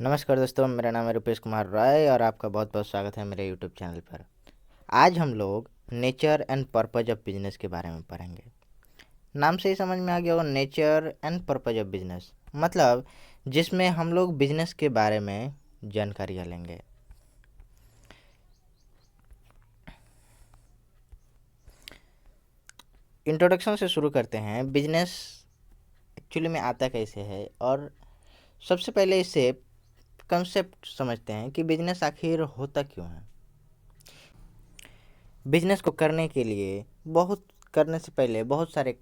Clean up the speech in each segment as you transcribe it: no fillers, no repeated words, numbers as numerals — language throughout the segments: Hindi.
नमस्कार दोस्तों, मेरा नाम है रुपेश कुमार राय और आपका बहुत बहुत स्वागत है मेरे यूट्यूब चैनल पर। आज हम लोग nature and purpose of business के बारे में पढ़ेंगे। नाम से ही समझ में आ गया होगा, nature and purpose of business मतलब जिसमें हम लोग बिजनेस के बारे में जानकारियाँ लेंगे। इंट्रोडक्शन से शुरू करते हैं। बिजनेस एक्चुअली में आता कैसे है और सबसे पहले इससे कंसेप्ट समझते हैं कि बिजनेस आखिर होता क्यों है। बिजनेस को करने के लिए करने से पहले बहुत सारे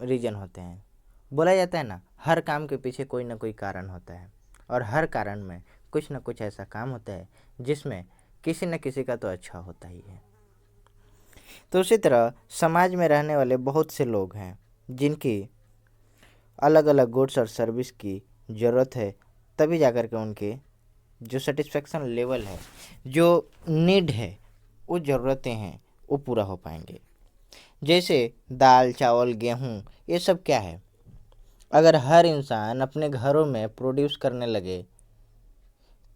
रीजन होते हैं। बोला जाता है ना, हर काम के पीछे कोई ना कोई कारण होता है और हर कारण में कुछ ना कुछ ऐसा काम होता है जिसमें किसी न किसी का तो अच्छा होता ही है। तो उसी तरह समाज में रहने वाले बहुत से लोग हैं जिनकी अलग अलग गुड्स और सर्विस की ज़रूरत है, तभी जाकर के उनके जो सेटिस्फेक्शन लेवल है, जो नीड है, वो ज़रूरतें हैं, वो पूरा हो पाएंगे। जैसे दाल चावल गेहूँ, ये सब क्या है, अगर हर इंसान अपने घरों में प्रोड्यूस करने लगे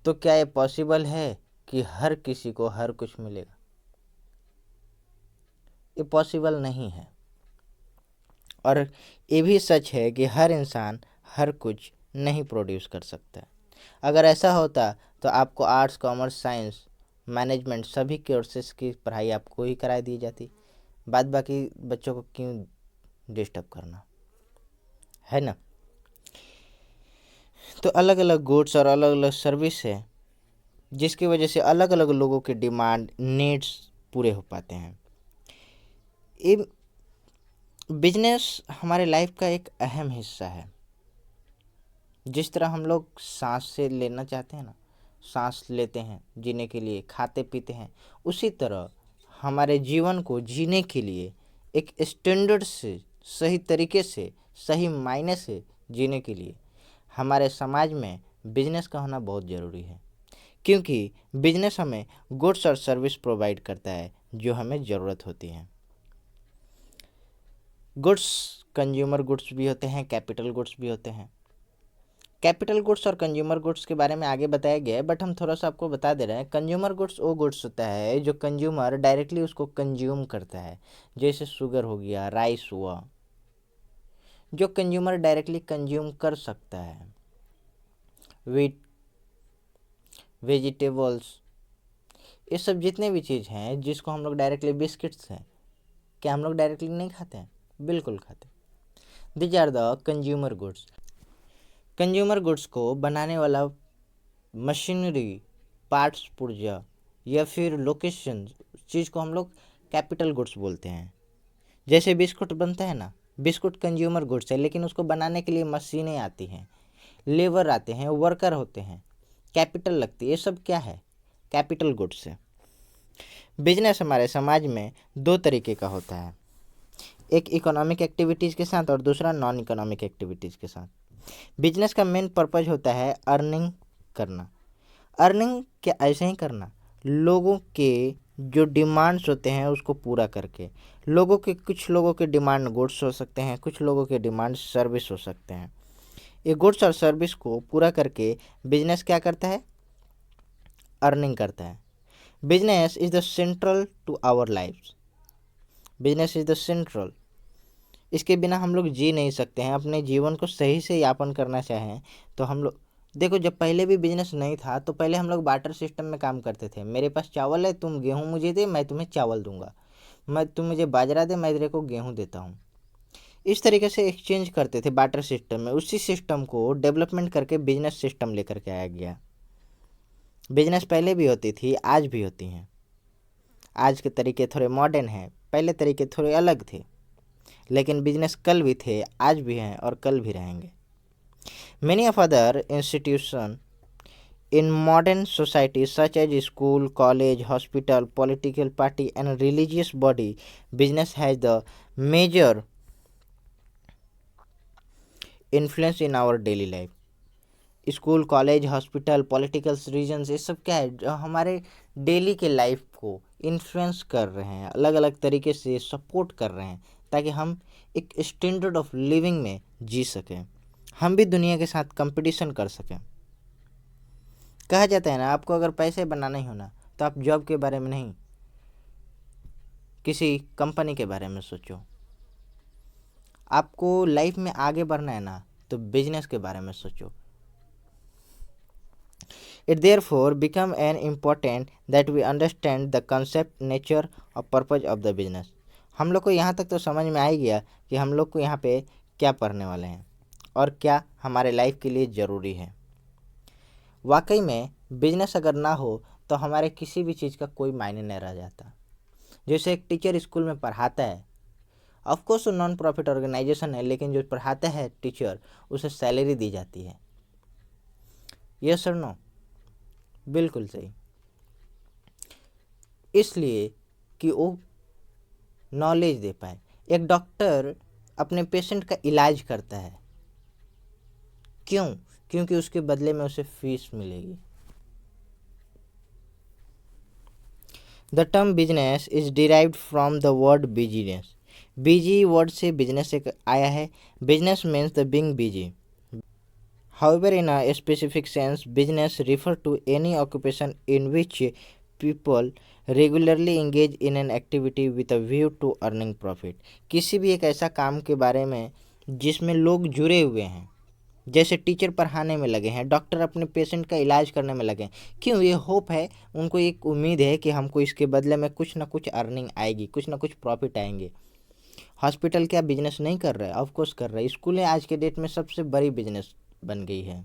तो क्या ये पॉसिबल है कि हर किसी को हर कुछ मिलेगा? ये पॉसिबल नहीं है। और ये भी सच है कि हर इंसान हर कुछ नहीं प्रोड्यूस कर सकता। अगर ऐसा होता तो आपको आर्ट्स कॉमर्स साइंस मैनेजमेंट सभी कोर्सेज की पढ़ाई आपको ही करा दी जाती। बाद बाकी बच्चों को क्यों डिस्टर्ब करना, है ना। तो अलग अलग गुड्स और अलग अलग सर्विस है जिसकी वजह से अलग अलग लोगों के डिमांड नीड्स पूरे हो पाते हैं। ये बिजनेस हमारे लाइफ का एक अहम हिस्सा है। जिस तरह हम लोग सांस से लेना चाहते हैं ना, सांस लेते हैं जीने के लिए, खाते पीते हैं, उसी तरह हमारे जीवन को जीने के लिए एक स्टैंडर्ड से सही तरीके से सही मायने से जीने के लिए हमारे समाज में बिजनेस का होना बहुत ज़रूरी है। क्योंकि बिजनेस हमें गुड्स और सर्विस प्रोवाइड करता है जो हमें ज़रूरत होती है। गुड्स कंज्यूमर गुड्स भी होते हैं, कैपिटल गुड्स भी होते हैं। कैपिटल गुड्स और कंज्यूमर गुड्स के बारे में आगे बताया गया है, बट हम थोड़ा सा आपको बता दे रहे हैं। कंज्यूमर गुड्स वो गुड्स होता है जो कंज्यूमर डायरेक्टली उसको कंज्यूम करता है, जैसे शुगर हो गया, राइस हुआ, जो कंज्यूमर डायरेक्टली कंज्यूम कर सकता है। वीट, वेजिटेबल्स, ये सब जितने भी चीज़ हैं जिसको हम लोग डायरेक्टली, बिस्किट्स हैं, क्या हम लोग डायरेक्टली नहीं खाते हैं? बिल्कुल खाते हैं। These are the consumer goods. Consumer goods को बनाने वाला मशीनरी, पार्ट्स, पुर्जा या फिर लोकेशन चीज़ को हम लोग कैपिटल गुड्स बोलते हैं। जैसे बिस्कुट बनता है ना, बिस्कुट कंज्यूमर गुड्स है, लेकिन उसको बनाने के लिए मशीनें आती हैं, लेबर आते हैं, वर्कर होते हैं, कैपिटल लगती है। ये सब क्या है? कैपिटल गुड्स है। बिजनेस हमारे समाज में दो तरीके का होता है, एक इकोनॉमिक एक्टिविटीज़ के साथ और दूसरा नॉन इकोनॉमिक एक्टिविटीज़ के साथ। बिजनेस का मेन पर्पज होता है अर्निंग करना। अर्निंग क्या ऐसे ही करना, लोगों के जो डिमांड्स होते हैं उसको पूरा करके। कुछ लोगों के डिमांड गुड्स हो सकते हैं, कुछ लोगों के डिमांड सर्विस हो सकते हैं। ये गुड्स और सर्विस को पूरा करके बिजनेस क्या करता है? अर्निंग करता है। Business is the central to our life. Business is the central, इसके बिना हम लोग जी नहीं सकते हैं। अपने जीवन को सही से यापन करना चाहें तो हम लोग देखो, जब पहले भी बिजनेस नहीं था तो पहले हम लोग बार्टर सिस्टम में काम करते थे। मेरे पास चावल है, तुम गेहूँ मुझे दे, मैं तुम्हें चावल दूंगा। तुम मुझे बाजरा दे, मैं तेरे को गेहूँ देता हूँ। इस तरीके से एक्सचेंज करते थे बार्टर सिस्टम में। उसी सिस्टम को डेवलपमेंट करके बिजनेस सिस्टम लेकर के आया गया। बिजनेस पहले भी होती थी, आज भी होती हैं। आज के तरीके थोड़े मॉडर्न हैं, पहले तरीके थोड़े अलग थे, लेकिन बिजनेस कल भी थे, आज भी हैं और कल भी रहेंगे। Many of other institutions in modern society such as school, college, hospital, political party and religious body, business has the major influence in our daily life. School, college, hospital, political reasons, ये सब क्या है? जो हमारे डेली के लाइफ को इन्फ्लुएंस कर रहे हैं, अलग अलग तरीके से सपोर्ट कर रहे हैं ताकि हम एक स्टैंडर्ड ऑफ लिविंग में जी सकें, हम भी दुनिया के साथ कंपटीशन कर सकें। कहा जाता है ना, आपको अगर पैसे बनाना ही होना तो आप जॉब के बारे में नहीं, किसी कंपनी के बारे में सोचो। आपको लाइफ में आगे बढ़ना है ना तो बिजनेस के बारे में सोचो। It therefore become an important that we understand the concept, nature और purpose of the business। हम लोग को यहाँ तक तो समझ में आ ही गया कि हम लोग को यहाँ पे क्या पढ़ने वाले हैं और क्या हमारे लाइफ के लिए ज़रूरी है। वाकई में बिजनेस अगर ना हो तो हमारे किसी भी चीज़ का कोई मायने नहीं रह जाता। जैसे एक टीचर स्कूल में पढ़ाता है, ऑफ कोर्स वो नॉन प्रॉफिट ऑर्गेनाइजेशन है, लेकिन जो पढ़ाता है टीचर उसे सैलरी दी जाती है। यस और नो? बिल्कुल सही। इसलिए कि वो नॉलेज दे पाए। एक डॉक्टर अपने पेशेंट का इलाज करता है, क्यों? क्योंकि उसके बदले में उसे फीस मिलेगी। The term business is derived from the word business. Busy word से बिजनेस एक आया है। Business means the being busy. However, in a specific sense, business refer to any occupation in which people regularly engage in an activity with a view to earning profit। किसी भी एक ऐसा काम के बारे में जिसमें लोग जुड़े हुए हैं, जैसे टीचर पढ़ाने में लगे हैं, डॉक्टर अपने पेशेंट का इलाज करने में लगे हैं। क्यों? ये होप है, उनको एक उम्मीद है कि हमको इसके बदले में कुछ ना कुछ अर्निंग आएगी, कुछ ना कुछ प्रॉफिट आएंगे। हॉस्पिटल क्या बिजनेस नहीं कर रहा है? ऑफकोर्स कर रहा है। स्कूलें आज के डेट में सबसे बड़ी बिजनेस बन गई है।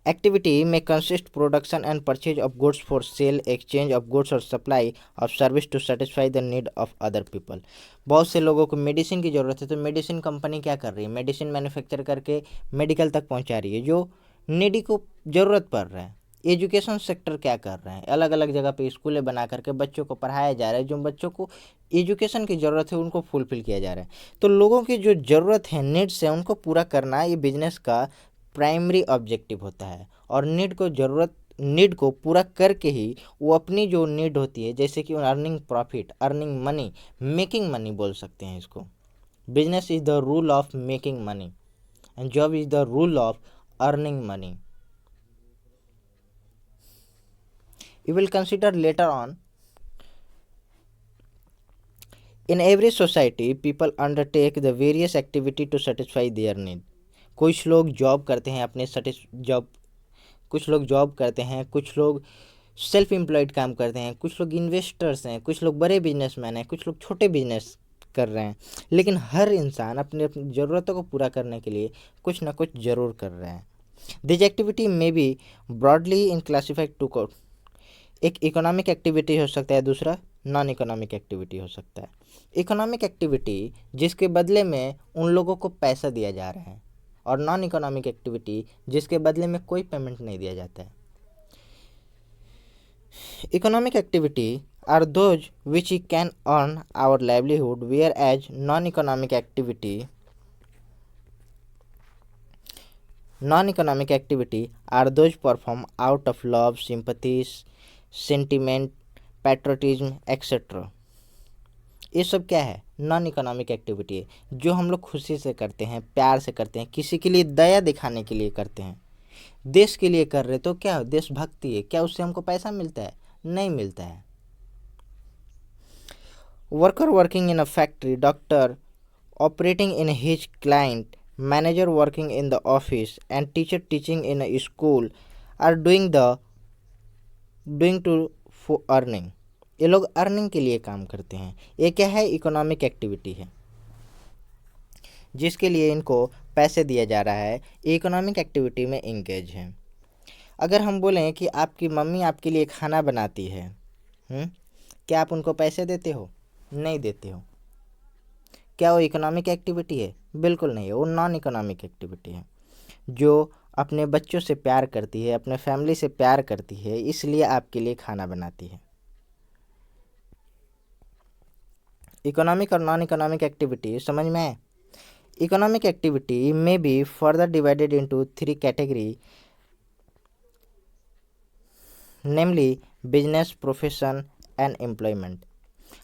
Activity may consist production and purchase of goods for sale, exchange of goods और supply of service to satisfy the need of other people। बहुत से लोगों को मेडिसिन की ज़रूरत है तो मेडिसिन कंपनी क्या कर रही है? मेडिसिन मैन्युफैक्चर करके मेडिकल तक पहुंचा रही है जो नीडी को ज़रूरत पड़ रहा है। एजुकेशन सेक्टर क्या कर रहे हैं? अलग अलग जगह पे स्कूलें बना करके बच्चों को पढ़ाया जा रहा है, जो बच्चों को एजुकेशन की ज़रूरत है उनको फुलफिल किया जा रहा है। तो लोगों की जो ज़रूरत है, नीड्स है, उनको पूरा करना ये बिजनेस का प्राइमरी ऑब्जेक्टिव होता है। और नीड को पूरा करके ही वो अपनी जो नीड होती है, जैसे कि earning profit, earning money, making money बोल सकते हैं इसको। Business is the rule of making money and job is the rule of earning money. You will consider later on, in every society people undertake the various activity to satisfy their need। कुछ लोग जॉब करते हैं अपने कुछ लोग जॉब करते हैं, कुछ लोग सेल्फ एम्प्लॉयड काम करते हैं, कुछ लोग इन्वेस्टर्स हैं, कुछ लोग बड़े बिजनेसमैन हैं, कुछ लोग छोटे बिजनेस कर रहे हैं। लेकिन हर इंसान अपनी अपनी ज़रूरतों को पूरा करने के लिए कुछ ना कुछ ज़रूर कर रहे हैं। दिस एक्टिविटी में be broadly in classified to. एक इकोनॉमिक एक्टिविटी हो सकता है, दूसरा नॉन इकोनॉमिक एक्टिविटी हो सकता है। इकोनॉमिक एक्टिविटी जिसके बदले में उन लोगों को पैसा दिया जा रहा है, और नॉन इकोनॉमिक एक्टिविटी जिसके बदले में कोई पेमेंट नहीं दिया जाता है। Economic activity are those which we can earn our livelihood, where as non economic activity are those perform out of love, sympathy, sentiment, patriotism etcetera. ये सब क्या है? नॉन इकोनॉमिक एक्टिविटी है, जो हम लोग खुशी से करते हैं, प्यार से करते हैं, किसी के लिए दया दिखाने के लिए करते हैं, देश के लिए कर रहे तो क्या देशभक्ति है। क्या उससे हमको पैसा मिलता है? नहीं मिलता है। Worker working in a factory, doctor operating in his client, manager working in the office and teacher teaching in a school are doing to for earning. ये लोग अर्निंग के लिए काम करते हैं। ये क्या है? इकोनॉमिक एक्टिविटी है जिसके लिए इनको पैसे दिया जा रहा है। इकोनॉमिक एक्टिविटी में इंगेज है। अगर हम बोलें कि आपकी मम्मी आपके लिए खाना बनाती है, क्या आप उनको पैसे देते हो? नहीं देते हो। क्या वो इकोनॉमिक एक्टिविटी है? बिल्कुल नहीं है, वो नॉन इकोनॉमिक एक्टिविटी है। जो अपने बच्चों से प्यार करती है, अपने फैमिली से प्यार करती है, इसलिए आपके लिए खाना बनाती है। इकोनॉमिक और नॉन इकोनॉमिक एक्टिविटी समझ में आए? इकोनॉमिक एक्टिविटी में be further divided into 3 category, namely business, profession and employment.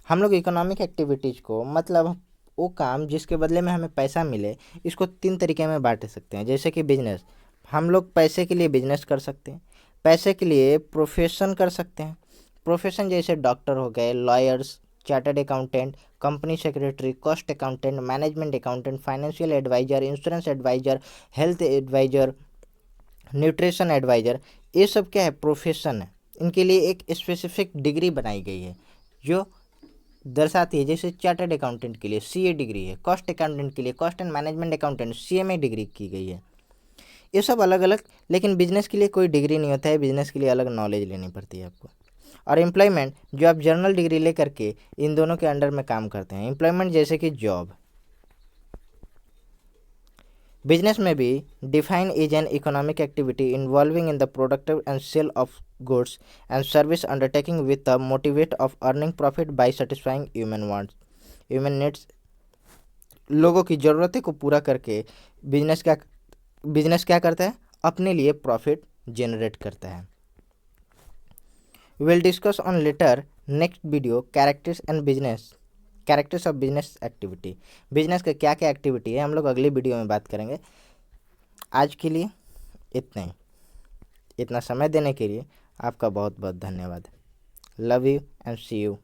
हम लोग इकोनॉमिक एक्टिविटीज़ को, मतलब वो काम जिसके बदले में हमें पैसा मिले, इसको 3 तरीके में बांट सकते हैं। जैसे कि बिजनेस, हम लोग पैसे के लिए बिजनेस कर सकते हैं, पैसे के लिए प्रोफेशन कर सकते हैं। प्रोफेशन जैसे डॉक्टर हो गए, lawyers, chartered accountant, company secretary, cost accountant, management accountant, financial adviser, insurance adviser, health adviser, nutrition adviser, ये सब क्या है, प्रोफेशन है। इनके लिए एक स्पेसिफिक डिग्री बनाई गई है जो दर्शाती है। जैसे चार्टर्ड अकाउंटेंट के लिए सीए डिग्री है, कॉस्ट अकाउंटेंट के लिए cost and management accountant CMA degree की गई है। ये सब अलग अलग, लेकिन बिजनेस के लिए कोई डिग्री नहीं होता है, बिजनेस के लिए अलग नॉलेज लेनी पड़ती है आपको। और एम्प्लॉयमेंट जो आप जर्नल डिग्री लेकर के इन दोनों के अंडर में काम करते हैं। एम्प्लॉयमेंट जैसे कि जॉब। बिजनेस में भी define is an economic activity involving in the productive and sale of goods and service undertaking with the motivate of earning profit by satisfying human wants, human needs. लोगों की ज़रूरतें को पूरा करके बिजनेस क्या करता है, अपने लिए प्रॉफिट जनरेट करता है। Will discuss on later next video characters of business activity. Business का क्या क्या एक्टिविटी है हम लोग अगली वीडियो में बात करेंगे। आज के लिए इतना ही। इतना समय देने के लिए आपका बहुत बहुत धन्यवाद। Love you and see you.